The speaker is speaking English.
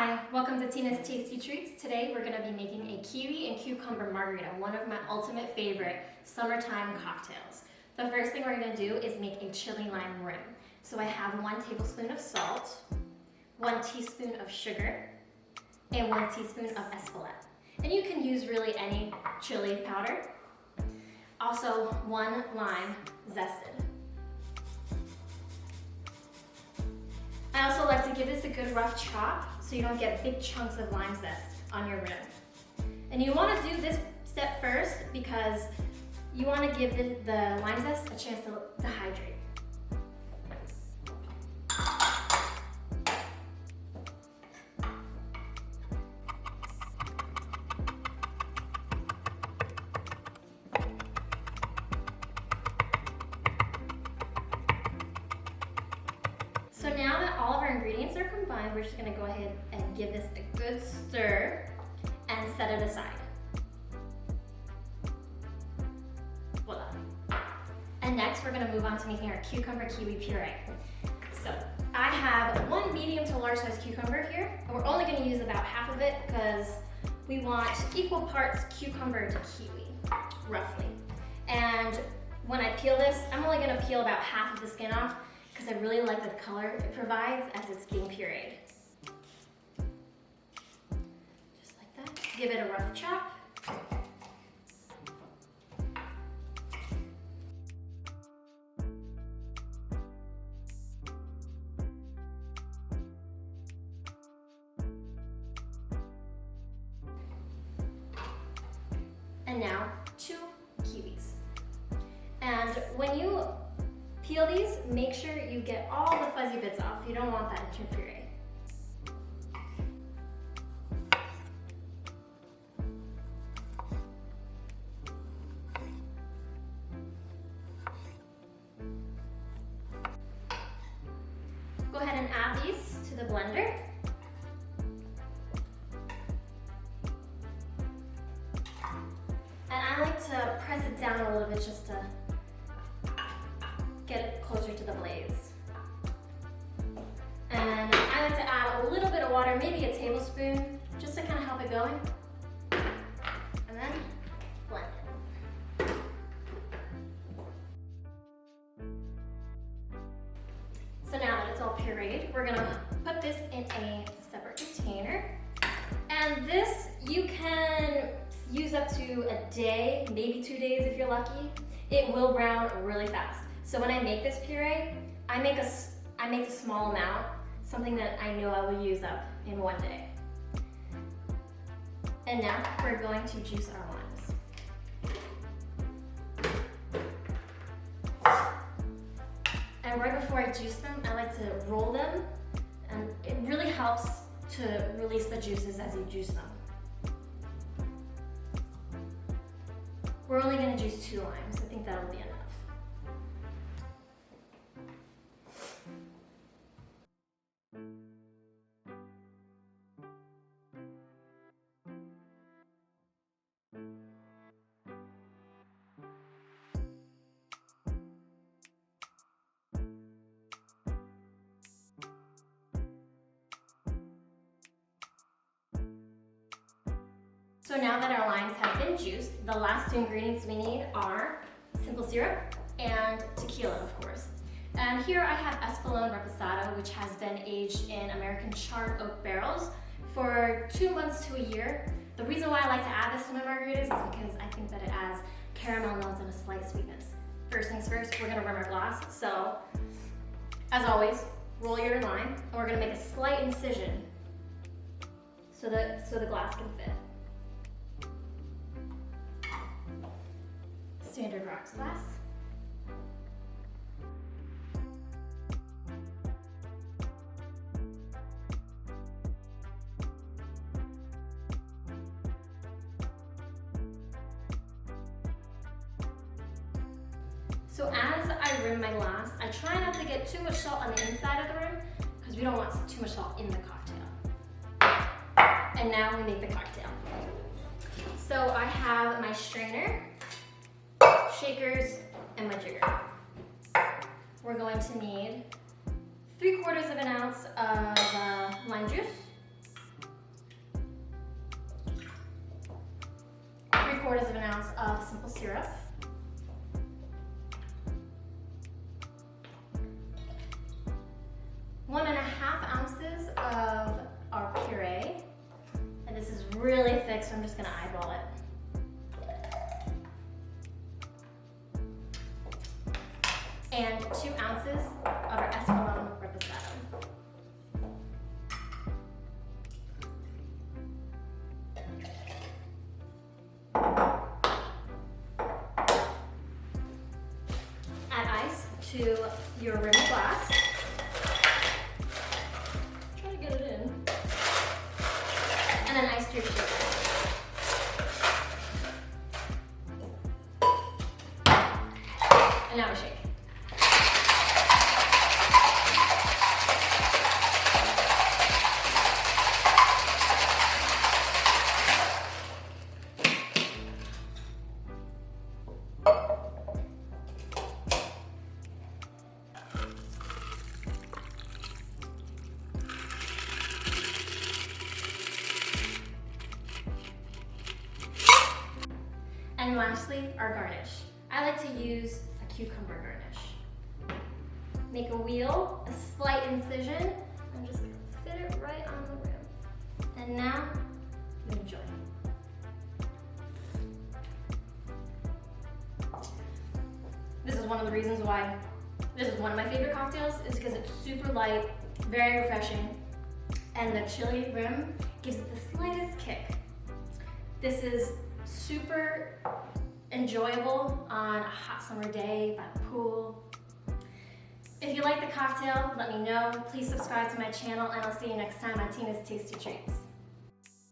Hi, welcome to Tina's Tasty Treats. Today we're going to be making a kiwi and cucumber margarita, one of my ultimate favorite summertime cocktails. The first thing we're going to do is make a chili lime rim. So I have 1 tablespoon of salt, 1 teaspoon of sugar, and 1 teaspoon of Espelette. And you can use really any chili powder. Also 1 lime zested. I also like to give this a good rough chop so you don't get big chunks of lime zest on your rim. And you want to do this step first because you want to give the lime zest a chance to hydrate. So now that all of our ingredients are combined, we're just going to go ahead and give this a good stir and set it aside. Voila. And next we're going to move on to making our cucumber kiwi puree. So I have 1 medium to large size cucumber here, and we're only going to use about half of it because we want equal parts cucumber to kiwi, roughly. And when I peel this, I'm only going to peel about half of the skin off because I really like the color it provides as it's being pureed. Just like that. Give it a rough chop. And now 2 kiwis. And when you peel these, make sure you get all the fuzzy bits off. You don't want that in your puree. Go ahead and add these to the blender. And I like to press it down a little bit just to get it closer to the blaze. And I like to add a little bit of water, maybe a tablespoon, just to kind of help it going. And then blend it. So now that it's all pureed, we're gonna put this in a separate container. And this you can use up to a day, maybe 2 days if you're lucky. It will brown really fast. So when I make this puree, I make a small amount, something that I know I will use up in 1 day. And now we're going to juice our limes. And right before I juice them, I like to roll them, and it really helps to release the juices as you juice them. We're only going to juice 2 limes. I think that'll be enough. So now that our limes have been juiced, the last 2 ingredients we need are simple syrup and tequila, of course. And here I have Espelette Reposado, which has been aged in American charred oak barrels for 2 months to a year. The reason why I like to add this to my margaritas is because I think that it adds caramel notes and a slight sweetness. First things first, we're gonna rim our glass. So, as always, roll your lime, and we're gonna make a slight incision so the glass can fit. Standard rocks glass. So as I rim my glass, I try not to get too much salt on the inside of the rim because we don't want too much salt in the cocktail. And now we make the cocktail. So I have my strainer, shakers, and my jigger. We're going to need 3/4 of an ounce of lime juice, 3/4 of an ounce of simple syrup. One and a half ounces of our puree. And this is really thick, so I'm just gonna eyeball it. And 2 ounces of our Espelette Reposado. Add ice to your rim glass. Try to get it in. And then ice to your shaker. And now we shake. And lastly, our garnish. I like to use a cucumber garnish. Make a wheel, a slight incision. I'm just gonna fit it right on the rim. And now, you enjoy. This is one of the reasons why this is one of my favorite cocktails, is because it's super light, very refreshing, and the chili rim gives it the slightest kick. This is super enjoyable on a hot summer day by the pool. If you like the cocktail, let me know. Please subscribe to my channel, and I'll see you next time on Tina's Tasty Treats.